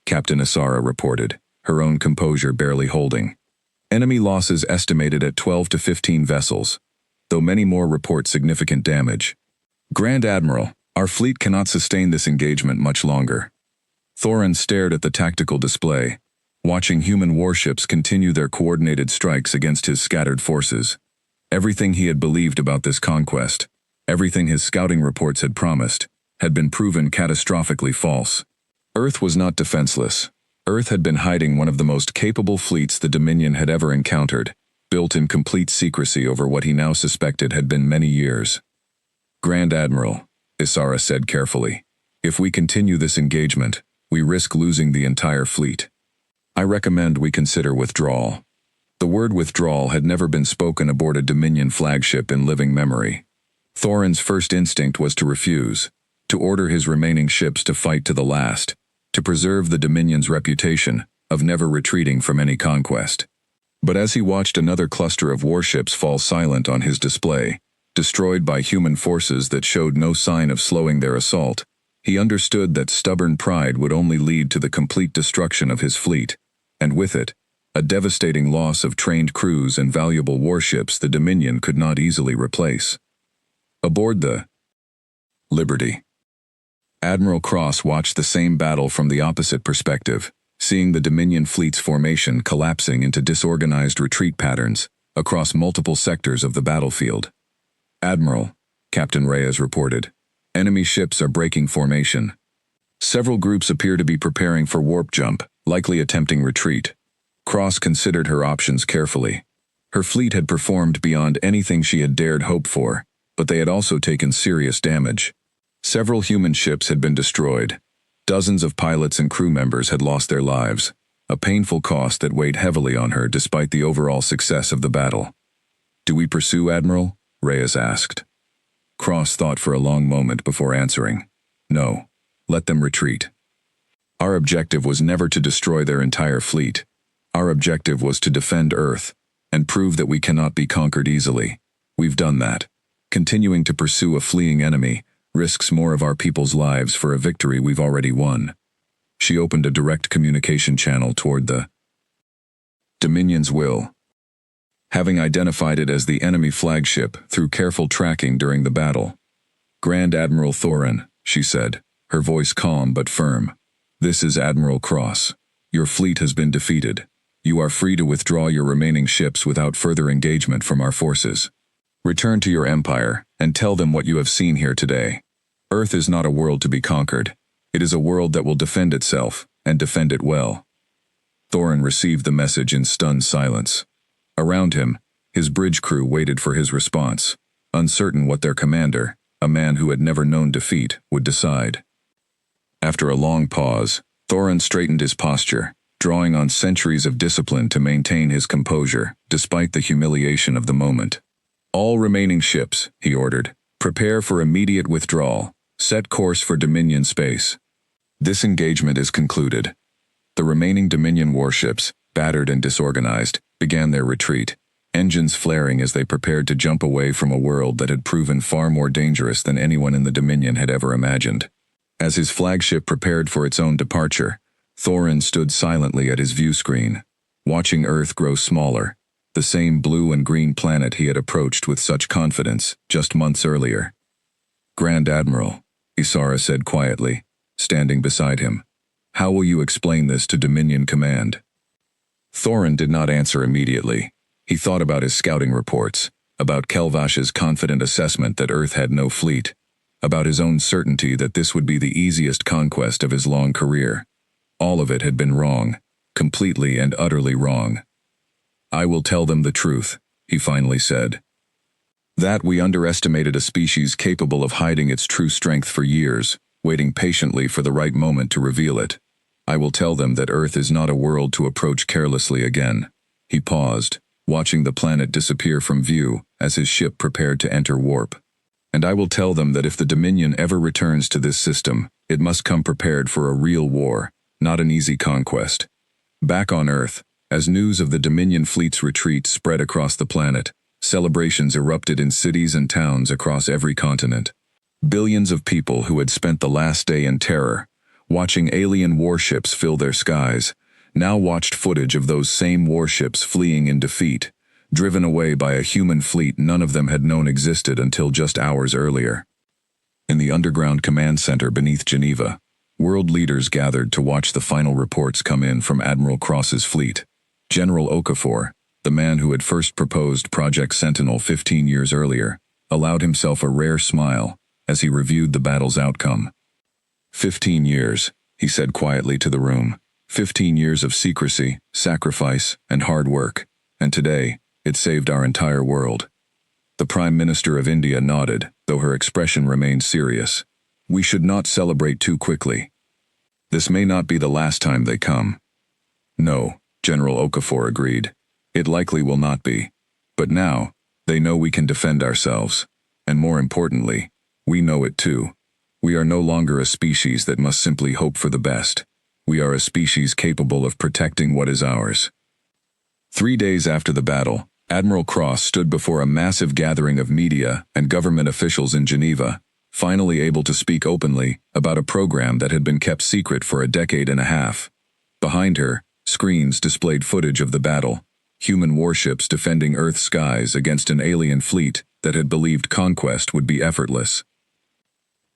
Captain Isara reported, her own composure barely holding. "Enemy losses estimated at 12 to 15 vessels, though many more report significant damage. Grand Admiral, our fleet cannot sustain this engagement much longer." Thorin stared at the tactical display, watching human warships continue their coordinated strikes against his scattered forces. Everything he had believed about this conquest, everything his scouting reports had promised, had been proven catastrophically false. Earth was not defenseless. Earth had been hiding one of the most capable fleets the Dominion had ever encountered, built in complete secrecy over what he now suspected had been many years. "Grand Admiral," Isara said carefully, "if we continue this engagement, we risk losing the entire fleet. I recommend we consider withdrawal." The word withdrawal had never been spoken aboard a Dominion flagship in living memory. Thorin's first instinct was to refuse, to order his remaining ships to fight to the last, to preserve the Dominion's reputation of never retreating from any conquest. But as he watched another cluster of warships fall silent on his display, destroyed by human forces that showed no sign of slowing their assault, he understood that stubborn pride would only lead to the complete destruction of his fleet, and with it, a devastating loss of trained crews and valuable warships the Dominion could not easily replace. Aboard the Liberty, Admiral Cross watched the same battle from the opposite perspective, seeing the Dominion fleet's formation collapsing into disorganized retreat patterns across multiple sectors of the battlefield. "Admiral," Captain Reyes reported, "enemy ships are breaking formation. Several groups appear to be preparing for warp jump, likely attempting retreat." Cross considered her options carefully. Her fleet had performed beyond anything she had dared hope for, but they had also taken serious damage. Several human ships had been destroyed. Dozens of pilots and crew members had lost their lives, a painful cost that weighed heavily on her despite the overall success of the battle. "Do we pursue, Admiral?" Reyes asked. Cross thought for a long moment before answering. "No. Let them retreat. Our objective was never to destroy their entire fleet. Our objective was to defend Earth and prove that we cannot be conquered easily. We've done that. Continuing to pursue a fleeing enemy risks more of our people's lives for a victory we've already won." She opened a direct communication channel toward the Dominion's will. Having identified it as the enemy flagship through careful tracking during the battle. "Grand Admiral Thorin," she said, her voice calm but firm. "This is Admiral Cross. Your fleet has been defeated. You are free to withdraw your remaining ships without further engagement from our forces. Return to your empire and tell them what you have seen here today. Earth is not a world to be conquered. It is a world that will defend itself, and defend it well." Thorin received the message in stunned silence. Around him, his bridge crew waited for his response, uncertain what their commander, a man who had never known defeat, would decide. After a long pause, Thorin straightened his posture, drawing on centuries of discipline to maintain his composure, despite the humiliation of the moment. "All remaining ships," he ordered, "prepare for immediate withdrawal. Set course for Dominion space. This engagement is concluded." The remaining Dominion warships, battered and disorganized, began their retreat, engines flaring as they prepared to jump away from a world that had proven far more dangerous than anyone in the Dominion had ever imagined. As his flagship prepared for its own departure, Thorin stood silently at his view screen, watching Earth grow smaller, the same blue and green planet he had approached with such confidence just months earlier. "Grand Admiral," Isara said quietly, standing beside him, "how will you explain this to Dominion Command?" Thorin did not answer immediately. He thought about his scouting reports, about Kelvash's confident assessment that Earth had no fleet, about his own certainty that this would be the easiest conquest of his long career. All of it had been wrong, completely and utterly wrong. "I will tell them the truth," he finally said. "That we underestimated a species capable of hiding its true strength for years, waiting patiently for the right moment to reveal it. I will tell them that Earth is not a world to approach carelessly again." He paused, watching the planet disappear from view as his ship prepared to enter warp. "And I will tell them that if the Dominion ever returns to this system, it must come prepared for a real war, not an easy conquest." Back on Earth, as news of the Dominion fleet's retreat spread across the planet, celebrations erupted in cities and towns across every continent. Billions of people who had spent the last day in terror, watching alien warships fill their skies, now watched footage of those same warships fleeing in defeat, driven away by a human fleet none of them had known existed until just hours earlier. In the underground command center beneath Geneva, world leaders gathered to watch the final reports come in from Admiral Cross's fleet. General Okafor, the man who had first proposed Project Sentinel 15 years earlier, allowed himself a rare smile as he reviewed the battle's outcome. 15 years, he said quietly to the room. 15 years of secrecy, sacrifice, and hard work, and today, it saved our entire world. The Prime Minister of India nodded, though her expression remained serious. "We should not celebrate too quickly. This may not be the last time they come." "No," General Okafor agreed. "It likely will not be. But now, they know we can defend ourselves. And more importantly, we know it too. We are no longer a species that must simply hope for the best. We are a species capable of protecting what is ours." 3 days after the battle, Admiral Cross stood before a massive gathering of media and government officials in Geneva, finally able to speak openly about a program that had been kept secret for a decade and a half. Behind her, screens displayed footage of the battle, human warships defending Earth's skies against an alien fleet that had believed conquest would be effortless.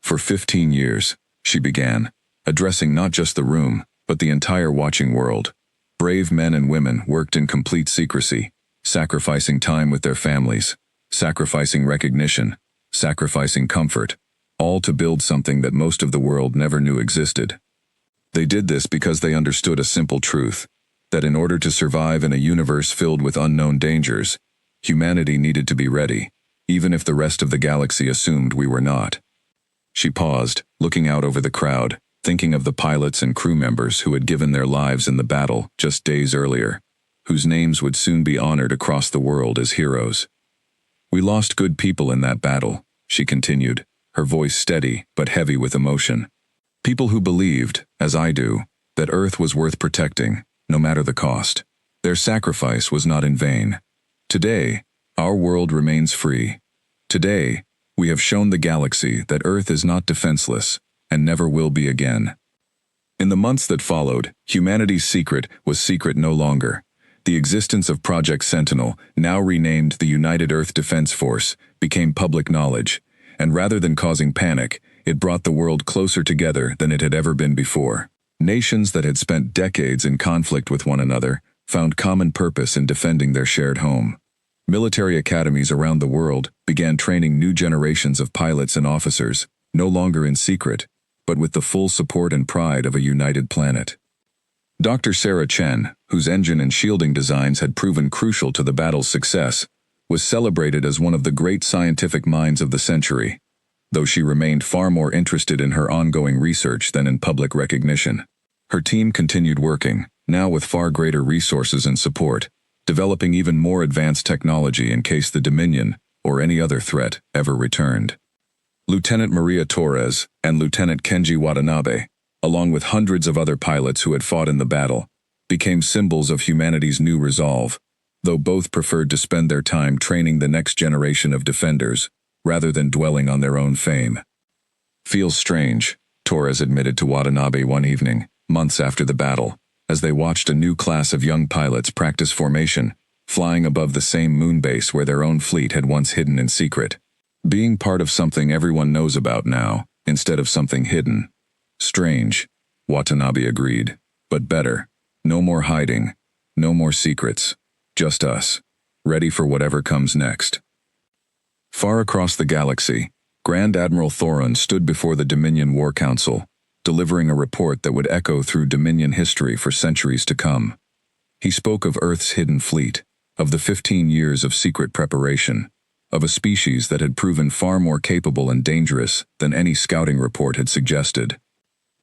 For 15 years, she began, addressing not just the room, but the entire watching world. Brave men and women worked in complete secrecy, sacrificing time with their families, sacrificing recognition, sacrificing comfort, all to build something that most of the world never knew existed. They did this because they understood a simple truth, that in order to survive in a universe filled with unknown dangers, humanity needed to be ready, even if the rest of the galaxy assumed we were not. She paused, looking out over the crowd, thinking of the pilots and crew members who had given their lives in the battle just days earlier, whose names would soon be honored across the world as heroes. We lost good people in that battle, she continued, her voice steady but heavy with emotion. People who believed, as I do, that Earth was worth protecting, no matter the cost. Their sacrifice was not in vain. Today, our world remains free. Today, we have shown the galaxy that Earth is not defenseless, and never will be again. In the months that followed, humanity's secret was secret no longer. The existence of Project Sentinel, now renamed the United Earth Defense Force, became public knowledge, and rather than causing panic, it brought the world closer together than it had ever been before. Nations that had spent decades in conflict with one another found common purpose in defending their shared home. Military academies around the world began training new generations of pilots and officers, no longer in secret, but with the full support and pride of a united planet. Dr. Sarah Chen, whose engine and shielding designs had proven crucial to the battle's success, was celebrated as one of the great scientific minds of the century, though she remained far more interested in her ongoing research than in public recognition. Her team continued working, now with far greater resources and support, developing even more advanced technology in case the Dominion, or any other threat, ever returned. Lieutenant Maria Torres and Lieutenant Kenji Watanabe, along with hundreds of other pilots who had fought in the battle, became symbols of humanity's new resolve, though both preferred to spend their time training the next generation of defenders, rather than dwelling on their own fame. "Feels strange," Torres admitted to Watanabe one evening, months after the battle, as they watched a new class of young pilots practice formation, flying above the same moon base where their own fleet had once hidden in secret. Being part of something everyone knows about now, instead of something hidden. Strange, Watanabe agreed, but better. No more hiding, no more secrets, just us, ready for whatever comes next. Far across the galaxy, Grand Admiral Thoron stood before the Dominion War Council, delivering a report that would echo through Dominion history for centuries to come. He spoke of Earth's hidden fleet, of the 15 years of secret preparation, of a species that had proven far more capable and dangerous than any scouting report had suggested.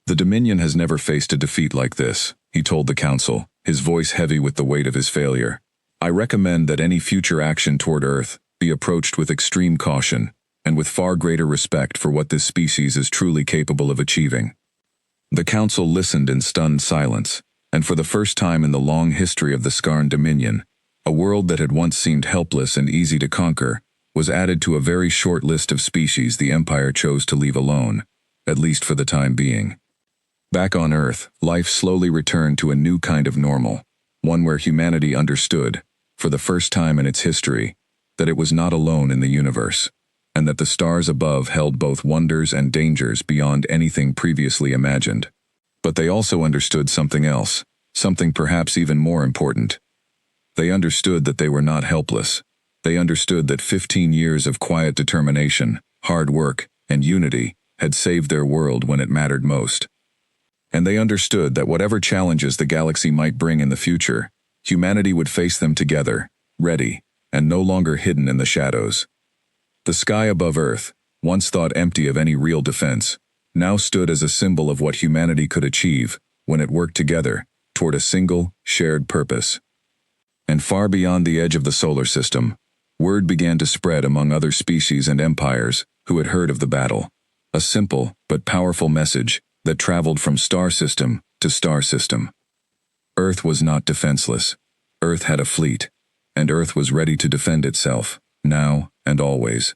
"The Dominion has never faced a defeat like this," he told the council, his voice heavy with the weight of his failure. "I recommend that any future action toward Earth be approached with extreme caution, and with far greater respect for what this species is truly capable of achieving." The council listened in stunned silence, and for the first time in the long history of the Skarn Dominion, a world that had once seemed helpless and easy to conquer was added to a very short list of species the Empire chose to leave alone, at least for the time being. Back on Earth, life slowly returned to a new kind of normal, one where humanity understood, for the first time in its history, that it was not alone in the universe, and that the stars above held both wonders and dangers beyond anything previously imagined. But they also understood something else, something perhaps even more important. They understood that they were not helpless. They understood that 15 years of quiet determination, hard work, and unity had saved their world when it mattered most. And they understood that whatever challenges the galaxy might bring in the future, humanity would face them together, ready, and no longer hidden in the shadows. The sky above Earth, once thought empty of any real defense, now stood as a symbol of what humanity could achieve when it worked together toward a single, shared purpose. And far beyond the edge of the solar system, word began to spread among other species and empires who had heard of the battle, a simple but powerful message that traveled from star system to star system. Earth was not defenseless. Earth had a fleet, and Earth was ready to defend itself, now and always.